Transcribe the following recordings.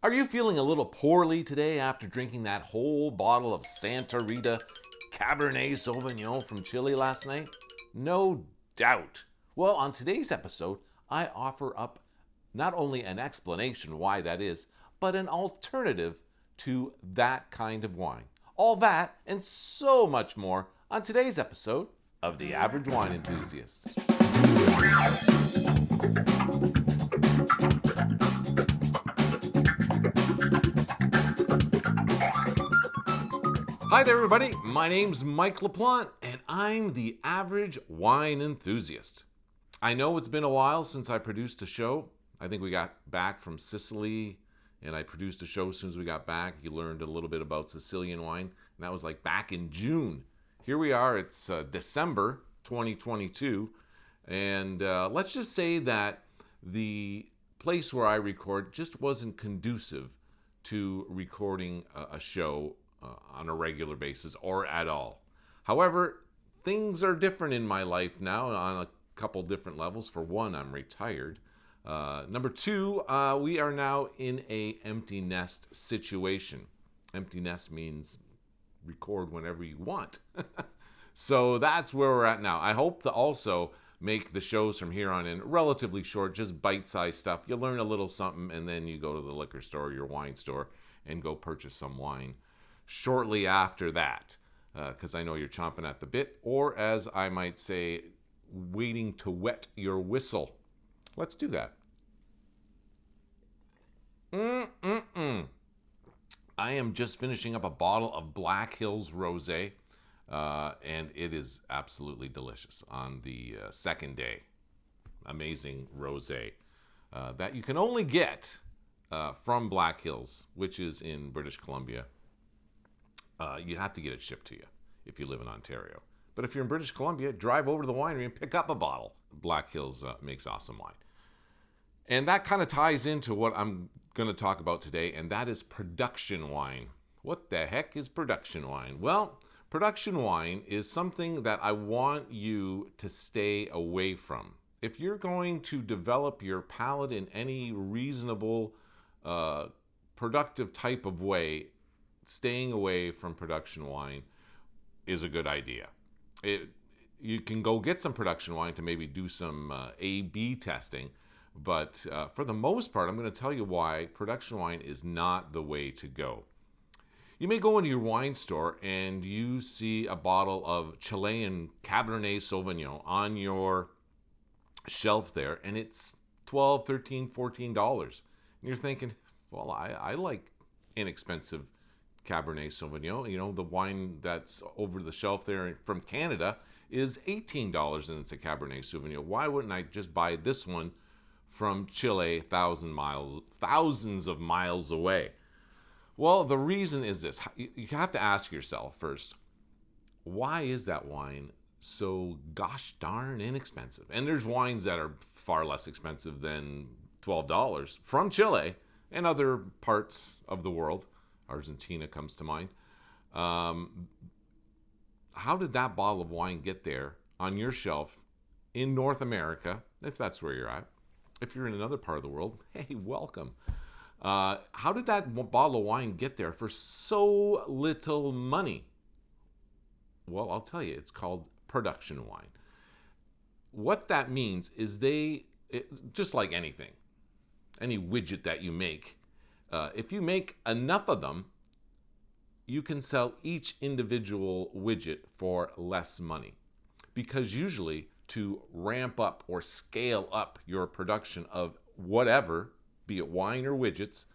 Are you feeling a little poorly today after drinking that whole bottle of Santa Rita Cabernet Sauvignon from Chile last night? No doubt. Well, on today's episode, I offer up not only an explanation why that is, but an alternative to that kind of wine. All that and so much more on today's episode of The Average Wine Enthusiast. Hi there, everybody. My name's Mike LaPlante, and I'm the Average Wine Enthusiast. I know it's been a while since I produced a show. I think we got back from Sicily, and I produced a show as soon as we got back. You learned a little bit about Sicilian wine, and that was like back in June. Here we are. It's December 2022, and let's just say that the place where I record just wasn't conducive to recording a show on a regular basis or at all. However, things are different in my life now on a couple different levels. For one, I'm retired. Number two, we are now in a empty nest situation. Empty nest means record whenever you want. So that's where we're at now. I hope to also make the shows from here on in relatively short, just bite-sized stuff. You learn a little something, and then you go to the liquor store or your wine store and go purchase some wine shortly after that, because I know you're chomping at the bit, or as I might say, waiting to wet your whistle. Let's do that. I am just finishing up a bottle of Black Hills Rosé, and it is absolutely delicious on the second day. Amazing rosé that you can only get from Black Hills, which is in British Columbia. You have to get it shipped to you if you live in Ontario. But if you're in British Columbia, drive over to the winery and pick up a bottle. Black Hills makes awesome wine. And that kind of ties into what I'm going to talk about today, and that is production wine. What the heck is production wine? Well, production wine is something that I want you to stay away from. If you're going to develop your palate in any reasonable, productive type of way, staying away from production wine is a good idea. You can go get some production wine to maybe do some A/B testing, but for the most part, I'm going to tell you why production wine is not the way to go. You may go into your wine store and you see a bottle of Chilean Cabernet Sauvignon on your shelf there, and it's $12, $13, $14. And you're thinking, well, I like inexpensive Cabernet Sauvignon. You know, the wine that's over the shelf there from Canada is $18 and it's a Cabernet Sauvignon. Why wouldn't I just buy this one from Chile, thousands of miles away? Well, the reason is this. You have to ask yourself first, why is that wine so gosh darn inexpensive? And there's wines that are far less expensive than $12 from Chile and other parts of the world. Argentina comes to mind. How did that bottle of wine get there on your shelf in North America, if that's where you're at? If you're in another part of the world, hey, welcome. How did that bottle of wine get there for so little money? Well, I'll tell you, it's called production wine. What that means is just like anything, any widget that you make, if you make enough of them, you can sell each individual widget for less money. Because usually to ramp up or scale up your production of whatever, be it wine or widgets,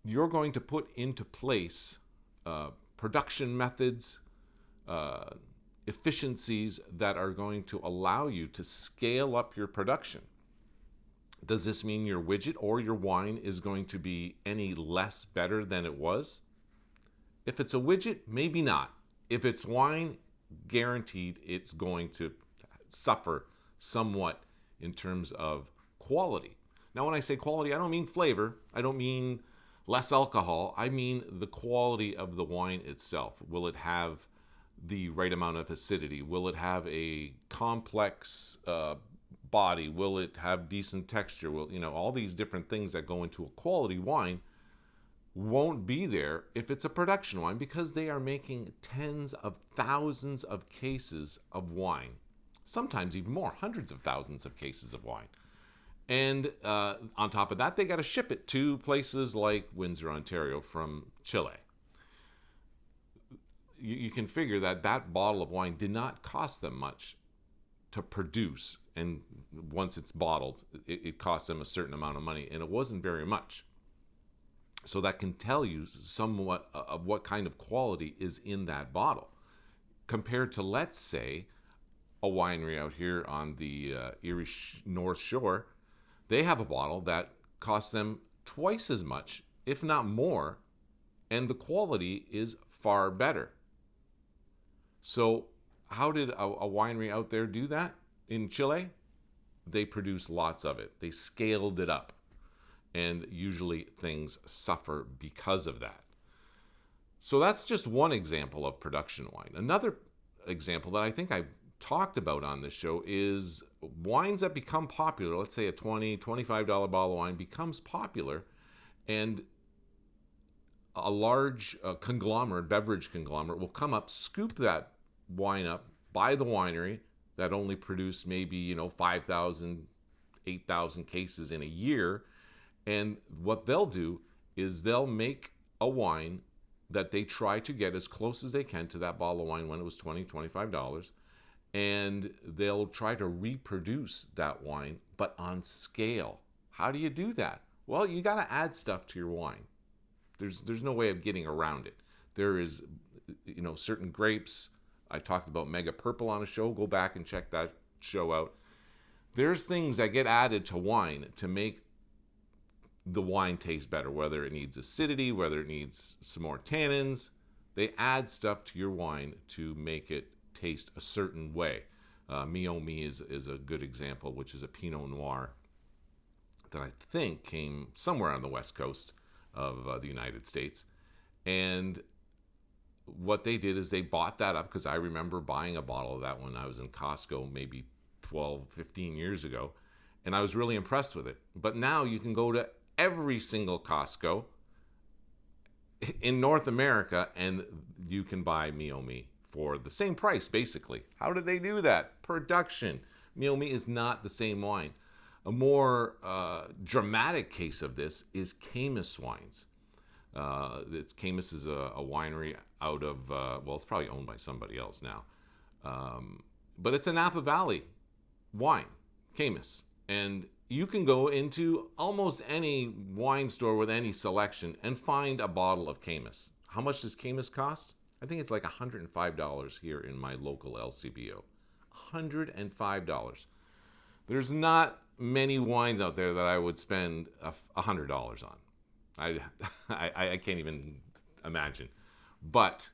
you're going to put into place production methods, efficiencies that are going to allow you to scale up your production. Does this mean your widget or your wine is going to be any less better than it was? If it's a widget, maybe not. If it's wine, guaranteed it's going to suffer somewhat in terms of quality. Now, when I say quality, I don't mean flavor. I don't mean less alcohol. I mean the quality of the wine itself. Will it have the right amount of acidity? Will it have a complex body? Will it have decent texture? Will, all these different things that go into a quality wine won't be there if it's a production wine, because they are making tens of thousands of cases of wine, sometimes even more, hundreds of thousands of cases of wine. And on top of that, they got to ship it to places like Windsor, Ontario from Chile. You can figure that that bottle of wine did not cost them much to produce. And once it's bottled, it costs them a certain amount of money. And it wasn't very much. So that can tell you somewhat of what kind of quality is in that bottle. Compared to, let's say, a winery out here on the Erie North Shore, they have a bottle that costs them twice as much, if not more, and the quality is far better. So how did a winery out there do that in Chile? They produce lots of it. They scaled it up. And usually things suffer because of that. So that's just one example of production wine. Another example that I think I've talked about on this show is wines that become popular. Let's say a $20, $25 bottle of wine becomes popular, and a large beverage conglomerate will come up, scoop that wine up, buy the winery that only produced maybe 5,000, 8,000 cases in a year. And what they'll do is they'll make a wine that they try to get as close as they can to that bottle of wine when it was $20, $25. And they'll try to reproduce that wine, but on scale. How do you do that? Well, you got to add stuff to your wine. There's no way of getting around it. There is, certain grapes. I talked about Mega Purple on a show. Go back and check that show out. There's things that get added to wine to make the wine taste better, whether it needs acidity, whether it needs some more tannins. They add stuff to your wine to make it taste a certain way. Mi is a good example, which is a Pinot Noir that I think came somewhere on the west coast of the United States. And what they did is they bought that up, because I remember buying a bottle of that when I was in Costco maybe 12, 15 years ago, and I was really impressed with it. But now you can go to every single Costco in North America and you can buy Mi for the same price, basically. How did they do that? Production. Mi is not the same wine. A more dramatic case of this is Caymus wines. Caymus is a winery out of, it's probably owned by somebody else now. But it's a Napa Valley wine, Caymus. And you can go into almost any wine store with any selection and find a bottle of Caymus. How much does Caymus cost? I think it's like $105 here in my local LCBO. $105. There's not many wines out there that I would spend $100 on. I can't even imagine. But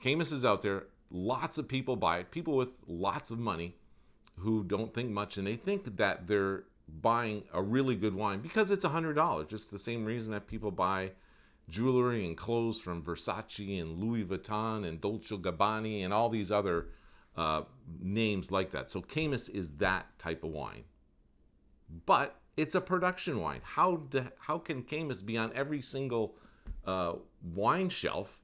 Caymus is out there. Lots of people buy it. People with lots of money who don't think much, and they think that they're buying a really good wine because it's $100. Just the same reason that people buy jewelry and clothes from Versace and Louis Vuitton and Dolce & Gabbana and all these other names like that. So Caymus is that type of wine. But it's a production wine. How can Caymus be on every single wine shelf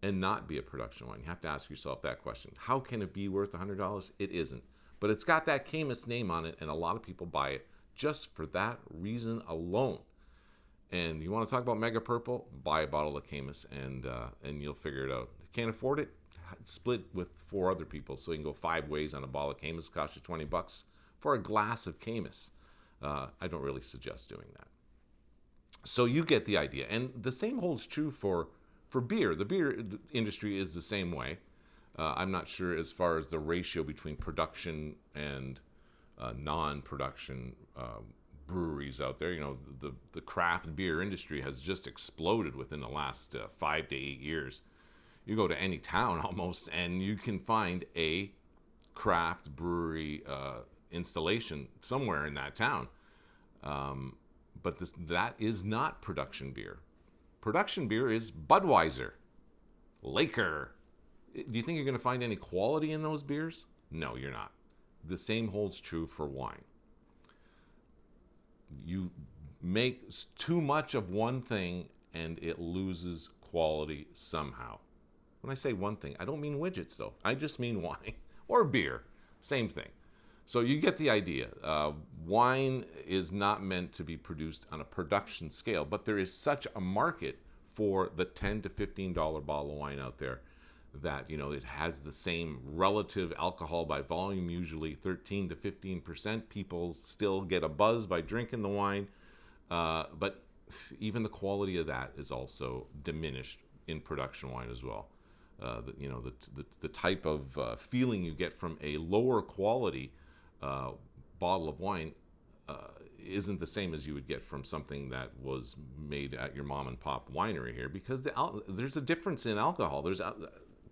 and not be a production wine? You have to ask yourself that question. How can it be worth $100? It isn't. But it's got that Caymus name on it, and a lot of people buy it just for that reason alone. And you want to talk about Mega Purple? Buy a bottle of Caymus, and you'll figure it out. If you can't afford it, split with 4 other people, so you can go 5 ways on a bottle of Caymus. Cost you $20 for a glass of Caymus. I don't really suggest doing that. So you get the idea. And the same holds true for beer. The beer industry is the same way. I'm not sure as far as the ratio between production and non-production breweries out there. The craft beer industry has just exploded within the last 5 to 8 years. You go to any town almost, and you can find a craft brewery installation somewhere in that town. But that is not production beer. Production beer is Budweiser, Laker. Do you think you're going to find any quality in those beers? No, you're not. the same holds true for wine. You make too much of one thing and it loses quality somehow. When I say one thing, I don't mean widgets though. I just mean wine or beer. Same thing. So you get the idea. Wine is not meant to be produced on a production scale, but there is such a market for the $10 to $15 bottle of wine out there that, you know, it has the same relative alcohol by volume, usually 13 to 15%. People still get a buzz by drinking the wine, but even the quality of that is also diminished in production wine as well. The type of feeling you get from a lower quality bottle of wine isn't the same as you would get from something that was made at your mom and pop winery here, because there's a difference in alcohol. There's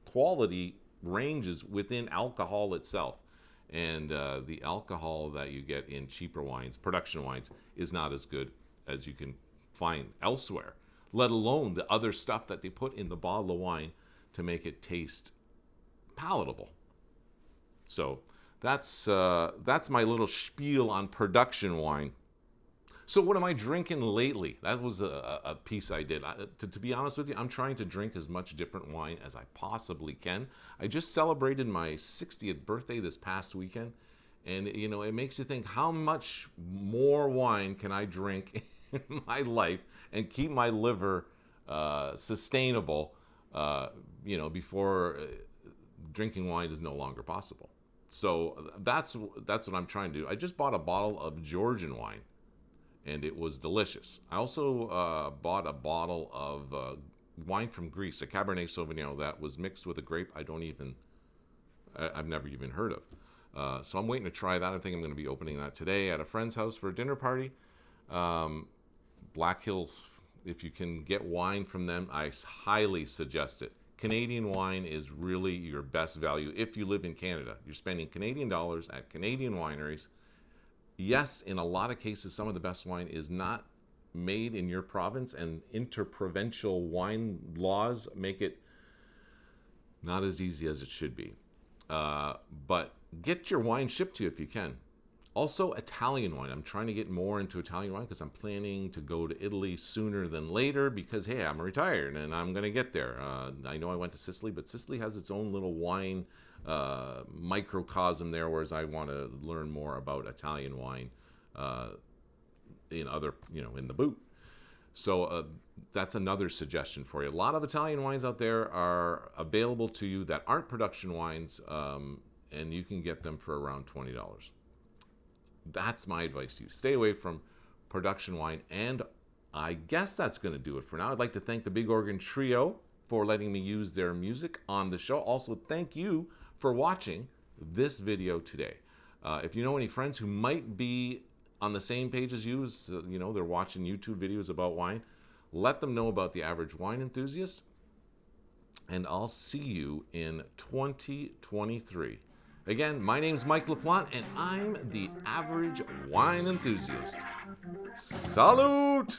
quality ranges within alcohol itself, and the alcohol that you get in cheaper wines, production wines, is not as good as you can find elsewhere, let alone the other stuff that they put in the bottle of wine to make it taste palatable. So that's my little spiel on production wine. So what am I drinking lately? That was a piece I did. To be honest with you, I'm trying to drink as much different wine as I possibly can. I just celebrated my 60th birthday this past weekend, and you know, it makes you think, how much more wine can I drink in my and keep my liver sustainable, before drinking wine is no longer possible. So that's what I'm trying to do. I just bought a bottle of Georgian wine, and it was delicious. I also bought a bottle of wine from Greece, a Cabernet Sauvignon that was mixed with a grape I've never even heard of. So I'm waiting to try that. I think I'm going to be opening that today at a friend's house for a dinner party. Black Hills, if you can get wine from them, I highly suggest it. Canadian wine is really your best value if you live in Canada. You're spending Canadian dollars at Canadian wineries. Yes, in a lot of cases, some of the best wine is not made in your province, and interprovincial wine laws make it not as easy as it should be. But get your wine shipped to you if you can. Also, Italian wine. I'm trying to get more into Italian wine because I'm planning to go to Italy sooner than later because, hey, I'm retired and I'm going to get there. I know I went to Sicily, but Sicily has its own little wine microcosm there, whereas I want to learn more about Italian wine in the boot. So that's another suggestion for you. A lot of Italian wines out there are available to you that aren't production wines, and you can get them for around $20. That's my advice to you. Stay away from production wine. And I guess that's going to do it for now. I'd like to thank the Big Organ Trio for letting me use their music on the show. Also, thank you for watching this video today. If you know any friends who might be on the same page as you, they're watching YouTube videos about wine, let them know about The Average Wine Enthusiast. And I'll see you in 2023. Again, my name's Mike LaPlante, and I'm the Average Wine Enthusiast. Salute!